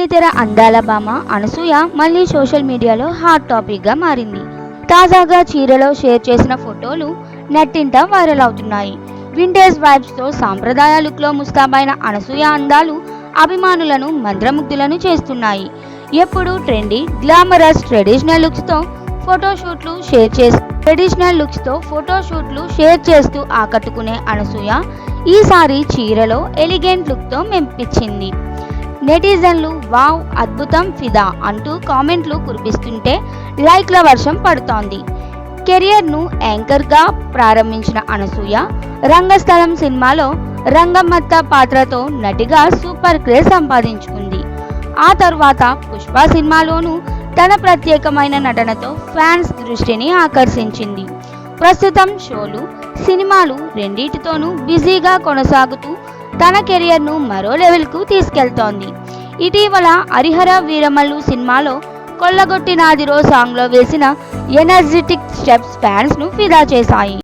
వెండితెర అందాల భామ అనసూయ మళ్ళీ సోషల్ మీడియాలో హాట్ టాపిక్గా మారింది. తాజాగా చీరలో షేర్ చేసిన ఫోటోలు నెట్టింట వైరల్ అవుతున్నాయి. వింటేజ్ వైబ్స్తో సాంప్రదాయ లుక్లో ముస్తాబైన అనసూయ అందాలు అభిమానులను మంత్రముగ్ధులను చేస్తున్నాయి. ఎప్పుడు ట్రెండీ, గ్లామరస్ ట్రెడిషనల్ లుక్స్తో ఫోటోషూట్లు షేర్ చేస్తూ ఆకట్టుకునే అనసూయ ఈసారి చీరలో ఎలిగెంట్ లుక్తో మెప్పించింది. నెటిజన్లు వావ్, అద్భుతం, ఫిదా అంటూ కామెంట్లు కురిపిస్తుంటే లైక్ల వర్షం పడుతోంది. కెరియర్ను యాంకర్గా ప్రారంభించిన అనసూయ రంగస్థలం సినిమాలో రంగమ్మత్త పాత్రతో నటిగా సూపర్ క్రేజ్ సంపాదించుకుంది. ఆ తర్వాత పుష్ప సినిమాలోనూ తన ప్రత్యేకమైన నటనతో ఫ్యాన్స్ దృష్టిని ఆకర్షించింది. ప్రస్తుతం షోలు, సినిమాలు రెండింటితోనూ బిజీగా కొనసాగుతూ తన కెరియర్ను మరో లెవెల్కు తీసుకెళ్తోంది. ఇటీవల హరిహర వీరమల్లు సినిమాలో కొల్లగొట్టి నాదిరో సాంగ్లో వేసిన ఎనర్జెటిక్ స్టెప్స్ ఫ్యాన్స్ను ఫిదా చేశాయి.